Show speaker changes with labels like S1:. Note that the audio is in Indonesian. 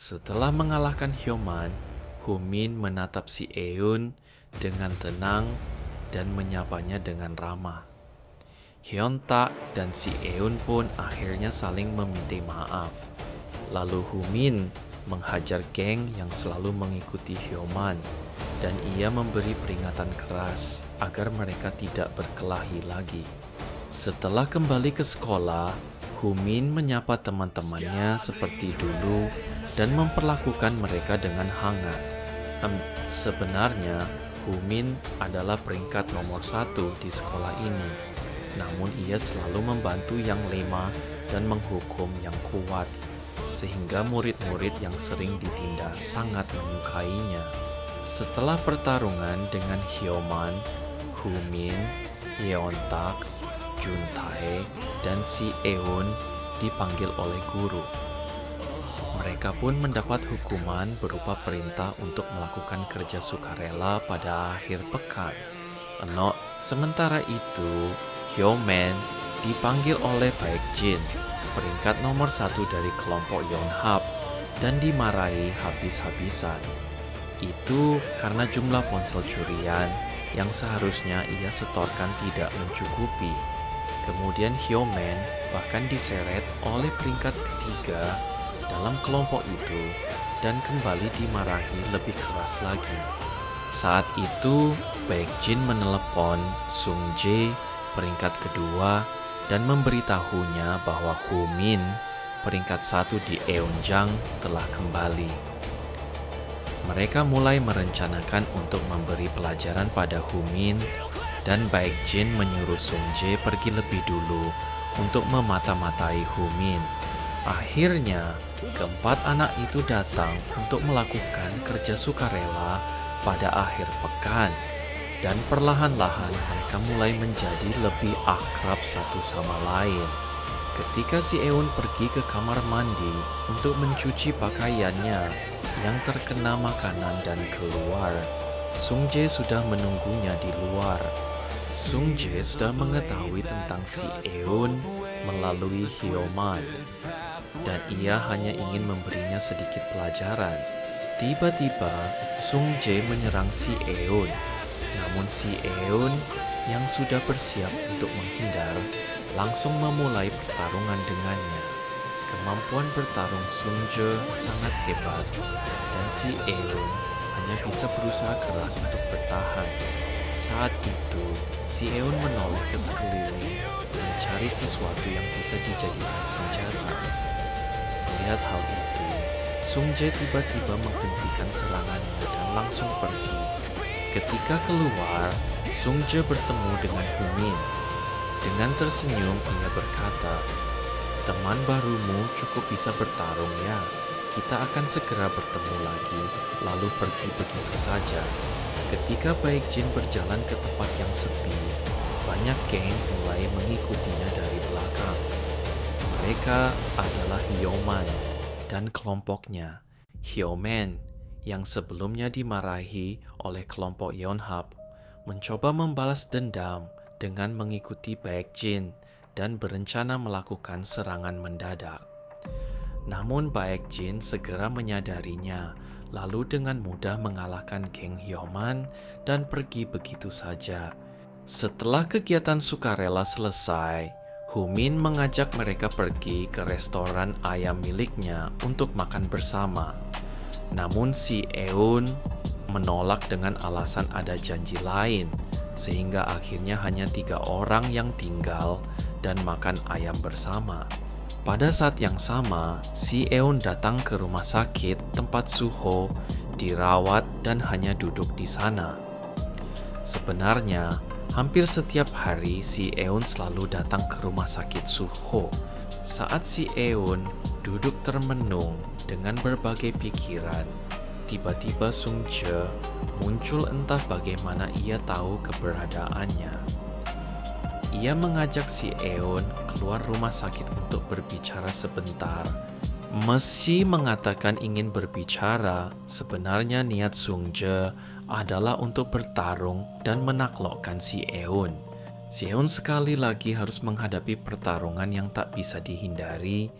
S1: Setelah mengalahkan Hyoman, Humin menatap si Eun dengan tenang dan menyapanya dengan ramah. Hyuntak dan si Eun pun akhirnya saling meminta maaf. Lalu Humin menghajar geng yang selalu mengikuti Hyoman dan ia memberi peringatan keras agar mereka tidak berkelahi lagi. Setelah kembali ke sekolah, Humin menyapa teman-temannya seperti dulu dan memperlakukan mereka dengan hangat. Sebenarnya, Humin adalah peringkat nomor 1 di sekolah ini. Namun ia selalu membantu yang lemah dan menghukum yang kuat, sehingga murid-murid yang sering ditindas sangat menyukainya. Setelah pertarungan dengan Hyoman, Humin, Yeontak, Juntae, dan si Eun dipanggil oleh guru. Mereka pun mendapat hukuman berupa perintah untuk melakukan kerja sukarela pada akhir pekan. Sementara itu, Hyoman dipanggil oleh Baekjin, peringkat nomor 1 dari kelompok Yonhap, dan dimarahi habis-habisan. Itu karena jumlah ponsel curian yang seharusnya ia setorkan tidak mencukupi. Kemudian Hyoman bahkan diseret oleh peringkat ketiga dalam kelompok itu dan kembali dimarahi lebih keras lagi. Saat itu, Baekjin menelepon Sung Jae, peringkat kedua, dan memberitahunya bahwa Humin, peringkat 1 di Eunjang, telah kembali. Mereka mulai merencanakan untuk memberi pelajaran pada Humin, dan Baekjin menyuruh Sung Jae pergi lebih dulu untuk memata-matai Humin. Akhirnya, keempat anak itu datang untuk melakukan kerja sukarela pada akhir pekan, dan perlahan-lahan mereka mulai menjadi lebih akrab satu sama lain. Ketika si Eun pergi ke kamar mandi untuk mencuci pakaiannya yang terkena makanan dan keluar, Sung Jae sudah menunggunya di luar. Sung Jae sudah mengetahui tentang si Eun melalui Hyoman, dan ia hanya ingin memberinya sedikit pelajaran. Tiba-tiba, Sung Jae menyerang si Eun. Namun si Eun yang sudah bersiap untuk menghindar langsung memulai pertarungan dengannya. Kemampuan bertarung Sung Jae sangat hebat, dan si Eun hanya bisa berusaha keras untuk bertahan. Saat itu, si Eun menoleh ke sekeliling mencari sesuatu yang bisa dijadikan senjata. Melihat hal itu, Sung Jae tiba-tiba menghentikan serangannya dan langsung pergi. Ketika keluar, Sung Jae bertemu dengan Humin. Dengan tersenyum, ia berkata, "Teman barumu cukup bisa bertarung ya. Kita akan segera bertemu lagi, lalu pergi begitu saja." Ketika Baekjin berjalan ke tempat yang sepi, banyak geng mulai mengikutinya dari belakang. Mereka adalah Hyoman dan kelompoknya. Hyoman yang sebelumnya dimarahi oleh kelompok Yonhap mencoba membalas dendam dengan mengikuti Baekjin dan berencana melakukan serangan mendadak. Namun Baekjin segera menyadarinya, lalu dengan mudah mengalahkan geng Hyoman dan pergi begitu saja. Setelah kegiatan sukarela selesai, Humin mengajak mereka pergi ke restoran ayam miliknya untuk makan bersama. Namun si Eun menolak dengan alasan ada janji lain, sehingga akhirnya hanya 3 orang yang tinggal dan makan ayam bersama. Pada saat yang sama, si Eun datang ke rumah sakit tempat Suho dirawat dan hanya duduk di sana. Sebenarnya, hampir setiap hari si Eun selalu datang ke rumah sakit Suho. Saat si Eun duduk termenung dengan berbagai pikiran, tiba-tiba Sung Jae muncul entah bagaimana ia tahu keberadaannya. Ia mengajak si Eun keluar rumah sakit untuk berbicara sebentar. Meski mengatakan ingin berbicara, sebenarnya niat Sung Jae adalah untuk bertarung dan menaklukkan si Eun. Si Eun sekali lagi harus menghadapi pertarungan yang tak bisa dihindari